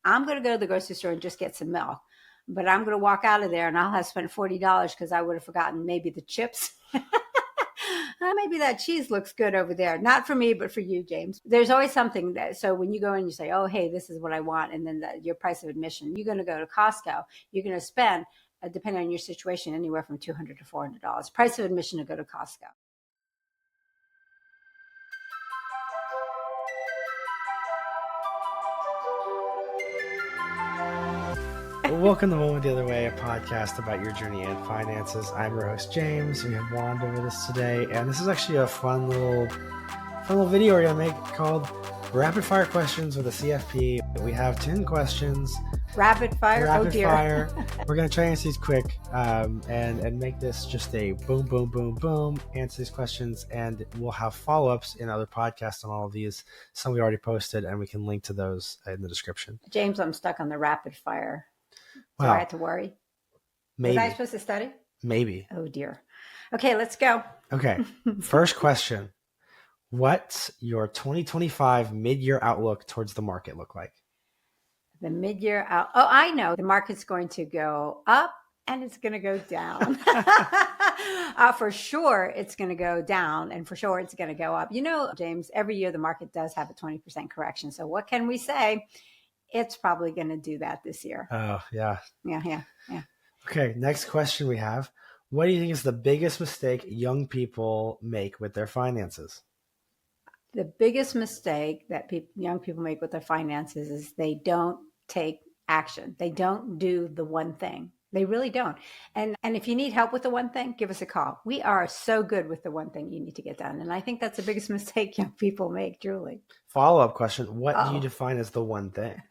I'm going to go to the grocery store and just get some milk. But I'm going to walk out of there and I'll have spent $40 because I would have forgotten maybe the chips. Maybe that cheese looks good over there. Not for me, but for you, James. There's always something that, so when you go in, you say, oh, hey, this is what I want. And then your price of admission, you're going to go to Costco. You're going to spend, depending on your situation, anywhere from $200 to $400. Price of admission to go to Costco. Welcome to One the Other Way, a podcast about your journey and finances. I'm your host, James. We have Wanda with us today, and this is actually a fun little video we're going to make called Rapid Fire Questions with a CFP. We have 10 questions. Rapid fire? Rapid fire. We're going to try and answer these quick and make this just a boom, boom, boom, boom, answer these questions, and we'll have follow-ups in other podcasts on all of these. Some we already posted, and we can link to those in the description. James, I'm stuck on the rapid fire. Do Wow. I have to worry? Maybe. Was I supposed to study? Maybe. Oh, dear. Okay, let's go. Okay. First question. What's your 2025 mid-year outlook towards the market look like? The mid-year out. Oh, I know. The market's going to go up and it's going to go down. For sure, it's going to go down, and for sure, it's going to go up. You know, James, every year the market does have a 20% correction. So what can we say? It's probably going to do that this year. Oh, yeah. Yeah. Okay, next question we have. What do you think is the biggest mistake young people make with their finances? The biggest mistake that young people make with their finances is they don't take action. They don't do the one thing. They really don't. And if you need help with the one thing, give us a call. We are so good with the one thing you need to get done. And I think that's the biggest mistake young people make, truly. Follow-up question. What do you define as the one thing?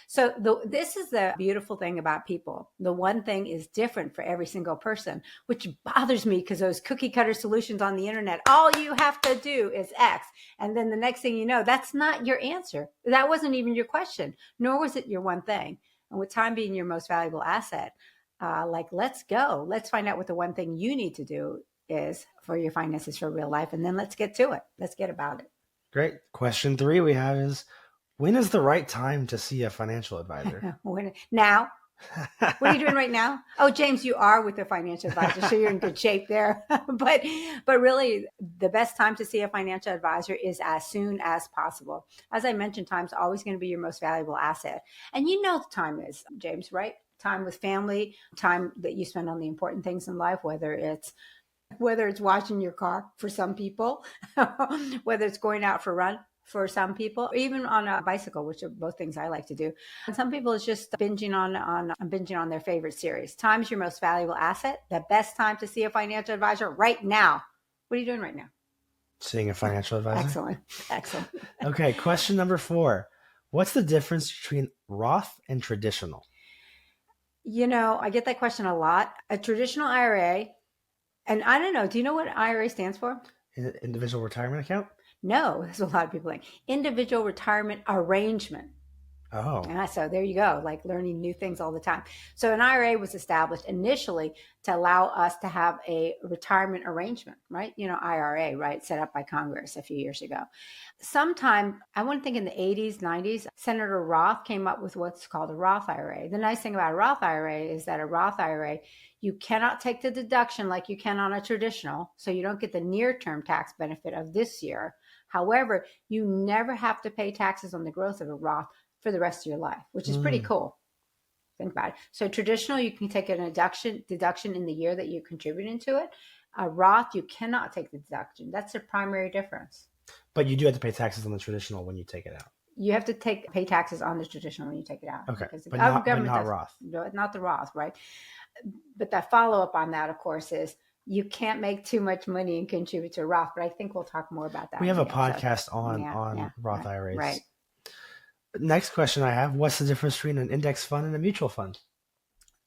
So this is the beautiful thing about people. The one thing is different for every single person, which bothers me because those cookie cutter solutions on the internet, all you have to do is X. And then the next thing you know, that's not your answer. That wasn't even your question, nor was it your one thing. And with time being your most valuable asset, let's go. Let's find out what the one thing you need to do is for your finances for real life. And then let's get to it. Let's get about it. Great. Question 3 we have is, when is the right time to see a financial advisor? Now. What are you doing right now? Oh, James, you are with a financial advisor, so you're in good shape there. But really, the best time to see a financial advisor is as soon as possible. As I mentioned, time's always going to be your most valuable asset. And you know the time is, James, right? Time with family, time that you spend on the important things in life, whether it's washing your car for some people, whether it's going out for a run for some people, or even on a bicycle, which are both things I like to do. And some people, it's just binging on their favorite series. Time is your most valuable asset. The best time to see a financial advisor right now. What are you doing right now? Seeing a financial advisor. Excellent. Okay, question number 4. What's the difference between Roth and traditional? You know, I get that question a lot. A traditional IRA, and I don't know, do you know what IRA stands for? Individual retirement account? No, there's a lot of people like individual retirement arrangement. Oh. So there you go, like learning new things all the time. So an IRA was established initially to allow us to have a retirement arrangement, right? You know, IRA, right? Set up by Congress a few years ago. Sometime, I want to think in the 80s, 90s, Senator Roth came up with what's called a Roth IRA. The nice thing about a Roth IRA is that a Roth IRA, you cannot take the deduction like you can on a traditional. So you don't get the near-term tax benefit of this year. However, you never have to pay taxes on the growth of a Roth for the rest of your life, which is pretty cool. Think about it. So traditional, you can take a deduction in the year that you're contributing to it. A Roth, you cannot take the deduction. That's the primary difference. But you do have to pay taxes on the traditional when you take it out. You have to pay taxes on the traditional when you take it out. Okay, because but not Roth. No, not the Roth, right? But the follow-up on that, of course, is you can't make too much money and contribute to a Roth, but I think we'll talk more about that. We have a podcast on Roth IRAs. Right. Next question I have, what's the difference between an index fund and a mutual fund?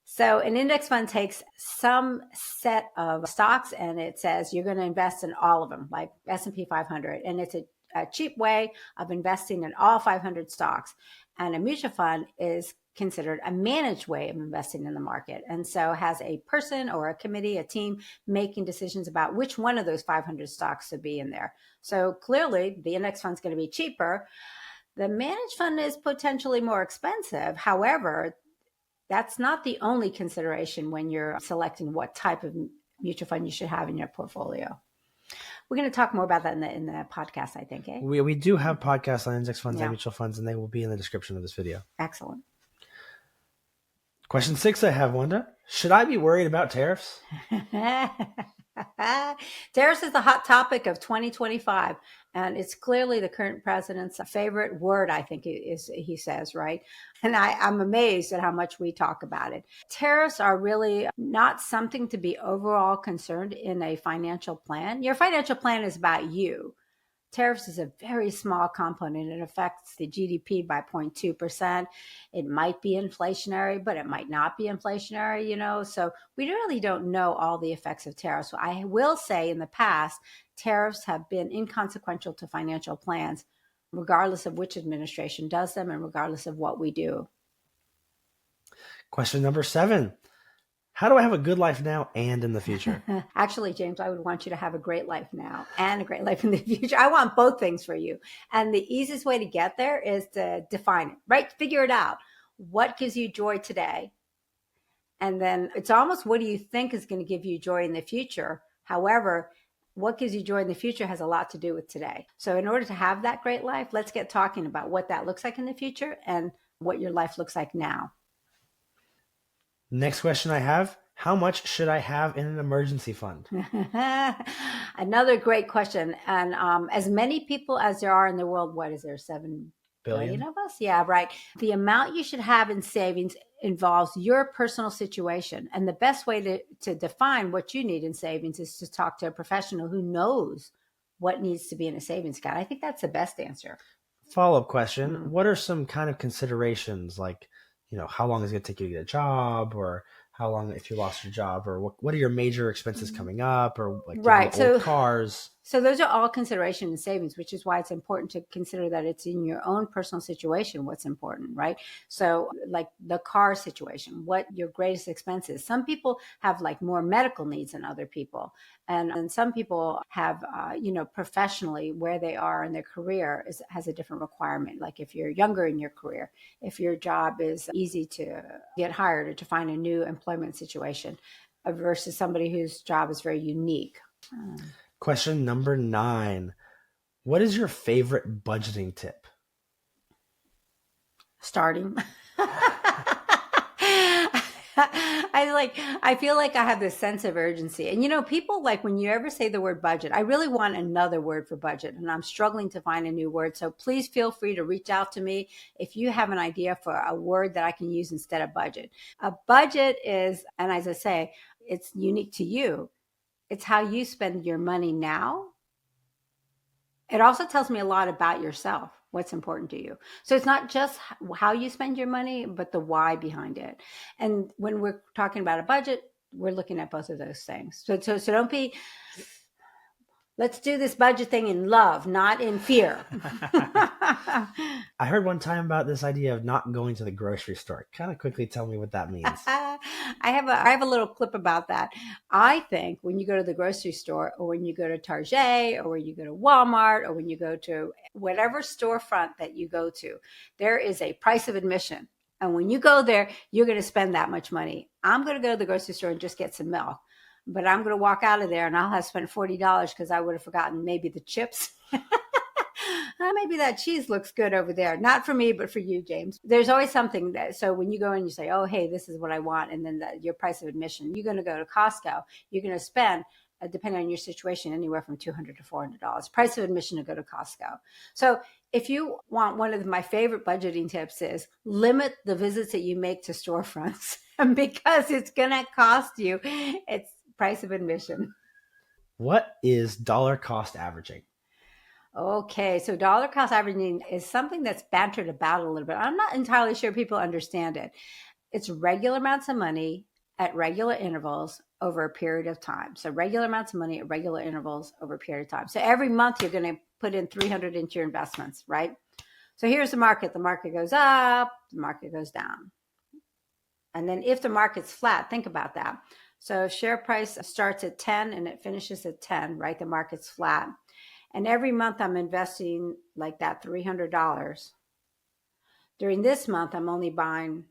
So an index fund takes some set of stocks and it says you're going to invest in all of them, like S&P 500. And it's a cheap way of investing in all 500 stocks. And a mutual fund is considered a managed way of investing in the market. And so has a person or a committee, a team making decisions about which one of those 500 stocks should be in there. So clearly the index fund is going to be cheaper. The managed fund is potentially more expensive. However, that's not the only consideration when you're selecting what type of mutual fund you should have in your portfolio. We're going to talk more about that in the podcast, I think. Eh? We do have podcasts on index funds and Yeah. mutual funds, and they will be in the description of this video. Excellent. Question 6 I have, Wanda. Should I be worried about tariffs? Tariffs is the hot topic of 2025, and it's clearly the current president's favorite word, I think is he says, right? And I'm amazed at how much we talk about it. Tariffs are really not something to be overall concerned in a financial plan. Your financial plan is about you. Tariffs is a very small component. It affects the GDP by 0.2%. It might be inflationary, but it might not be inflationary, So we really don't know all the effects of tariffs. I will say in the past, tariffs have been inconsequential to financial plans, regardless of which administration does them and regardless of what we do. Question number 7. How do I have a good life now and in the future? Actually, James, I would want you to have a great life now and a great life in the future. I want both things for you. And the easiest way to get there is to define it, right? Figure it out. What gives you joy today? And then it's almost what do you think is going to give you joy in the future? However, what gives you joy in the future has a lot to do with today. So in order to have that great life, let's get talking about what that looks like in the future and what your life looks like now. Next question I have, how much should I have in an emergency fund? Another great question. And as many people as there are in the world, what is there, 7 billion of us? Yeah, right. The amount you should have in savings involves your personal situation. And the best way to define what you need in savings is to talk to a professional who knows what needs to be in a savings account. I think that's the best answer. Follow-up question. What are some kind of considerations like, how long is it going to take you to get a job, or how long if you lost your job, or what are your major expenses coming up, or like right. old cars? So those are all consideration in savings, which is why it's important to consider that it's in your own personal situation what's important, right? So like the car situation, what your greatest expense is. Some people have like more medical needs than other people. And some people have, professionally where they are in their career has a different requirement. Like if you're younger in your career, if your job is easy to get hired or to find a new employment situation versus somebody whose job is very unique. Question number 9. What is your favorite budgeting tip? Starting. I feel like I have this sense of urgency. And people like when you ever say the word budget, I really want another word for budget, and I'm struggling to find a new word. So please feel free to reach out to me if you have an idea for a word that I can use instead of budget. A budget is, and as I say, it's unique to you. It's how you spend your money now. It also tells me a lot about yourself, what's important to you. So it's not just how you spend your money, but the why behind it. And when we're talking about a budget, we're looking at both of those things. So don't be, let's do this budget thing in love, not in fear. I heard one time about this idea of not going to the grocery store. Kind of quickly tell me what that means. I have a little clip about that. I think when you go to the grocery store, or when you go to Target, or when you go to Walmart, or when you go to whatever storefront that you go to, there is a price of admission. And when you go there, you're going to spend that much money. I'm going to go to the grocery store and just get some milk, but I'm going to walk out of there and I'll have spent $40 because I would have forgotten maybe the chips. Maybe that cheese looks good over there. Not for me, but for you, James. There's always something so when you go in, you say, oh, hey, this is what I want. And then your price of admission, you're going to go to Costco. You're going to spend, depending on your situation, anywhere from $200 to $400. Price of admission to go to Costco. So if you want, one of my favorite budgeting tips is limit the visits that you make to storefronts because it's going to cost you. It's price of admission. What is dollar cost averaging? Okay, so dollar cost averaging is something that's bantered about a little bit. I'm not entirely sure people understand it. It's regular amounts of money at regular intervals over a period of time. So regular amounts of money at regular intervals over a period of time. So every month you're going to put in 300 into your investments, right? So here's the market. The market goes up, the market goes down. And then if the market's flat, think about that. So if share price starts at 10 and it finishes at 10, right? The market's flat. And every month I'm investing like that $300. During this month, I'm only buying,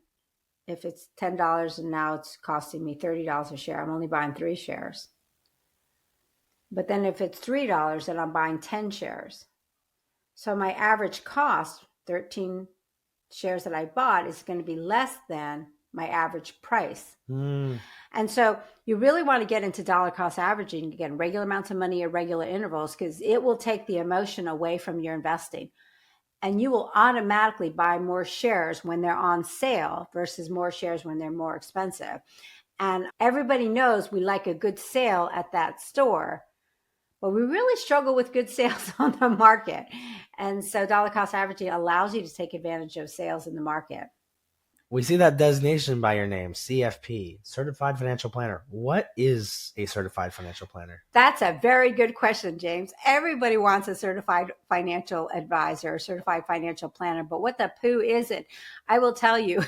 if it's $10 and now it's costing me $30 a share, I'm only buying 3 shares. But then if it's $3, then I'm buying 10 shares. So my average cost, 13 shares that I bought, is going to be less than my average price. And so you really want to get into dollar cost averaging, again, regular amounts of money at regular intervals, because it will take the emotion away from your investing. And you will automatically buy more shares when they're on sale versus more shares when they're more expensive. And everybody knows we like a good sale at that store, but we really struggle with good sales on the market. And so dollar cost averaging allows you to take advantage of sales in the market. We see that designation by your name, CFP, Certified Financial Planner. What is a certified financial planner? That's a very good question, James. Everybody wants a certified financial advisor, or certified financial planner, but what the poo is it? I will tell you,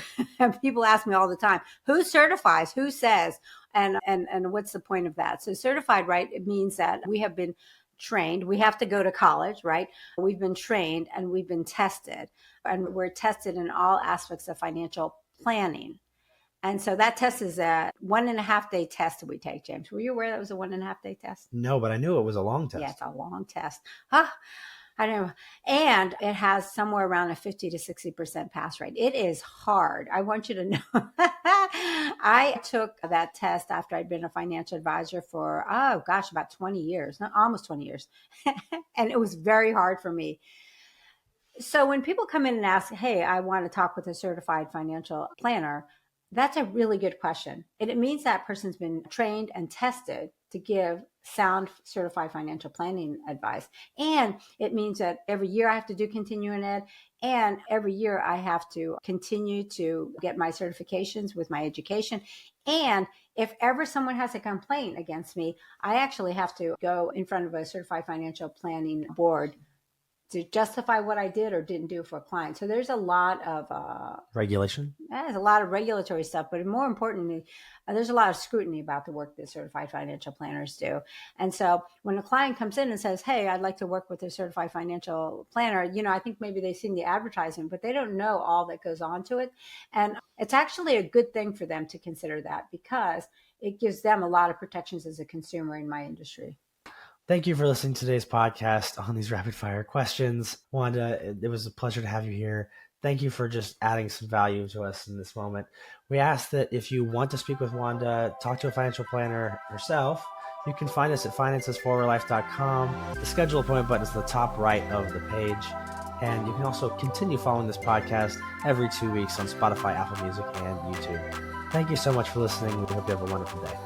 people ask me all the time, who certifies, who says, and what's the point of that? So certified, right? It means that we have been trained. We have to go to college, right? We've been trained and we've been tested, and we're tested in all aspects of financial planning. And so that test is a 1.5 day test that we take, James. Were you aware that was a 1.5 day test? No, but I knew it was a long test. Yeah, it's a long test. I don't know. And it has somewhere around a 50 to 60% pass rate. It is hard. I want you to know. I took that test after I'd been a financial advisor for, about 20 years, almost 20 years. And it was very hard for me. So when people come in and ask, hey, I want to talk with a certified financial planner, that's a really good question. And it means that person's been trained and tested to give sound certified financial planning advice. And it means that every year I have to do continuing ed. And every year I have to continue to get my certifications with my education. And if ever someone has a complaint against me, I actually have to go in front of a certified financial planning board to justify what I did or didn't do for a client. So there's a lot of regulation. There's a lot of regulatory stuff, but more importantly, there's a lot of scrutiny about the work that certified financial planners do. And so when a client comes in and says, hey, I'd like to work with a certified financial planner, I think maybe they've seen the advertisement, but they don't know all that goes on to it. And it's actually a good thing for them to consider that, because it gives them a lot of protections as a consumer in my industry. Thank you for listening to today's podcast on these rapid fire questions. Wanda, it was a pleasure to have you here. Thank you for just adding some value to us in this moment. We ask that if you want to speak with Wanda, talk to a financial planner herself, you can find us at financesforlife.com. The schedule appointment button is at the top right of the page. And you can also continue following this podcast every 2 weeks on Spotify, Apple Music, and YouTube. Thank you so much for listening. We hope you have a wonderful day.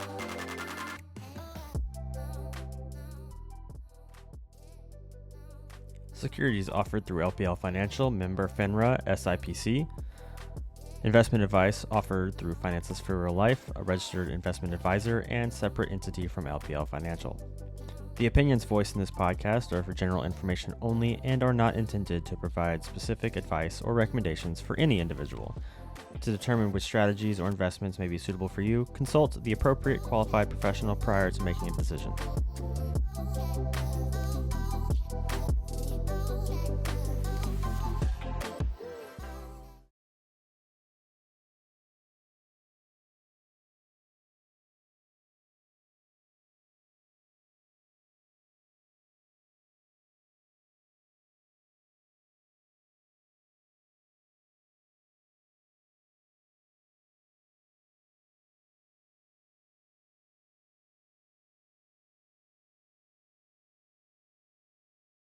Securities offered through LPL Financial, member FINRA, SIPC. Investment advice offered through Finances for Real Life, a registered investment advisor and separate entity from LPL Financial. The opinions voiced in this podcast are for general information only and are not intended to provide specific advice or recommendations for any individual. To determine which strategies or investments may be suitable for you, consult the appropriate qualified professional prior to making a decision.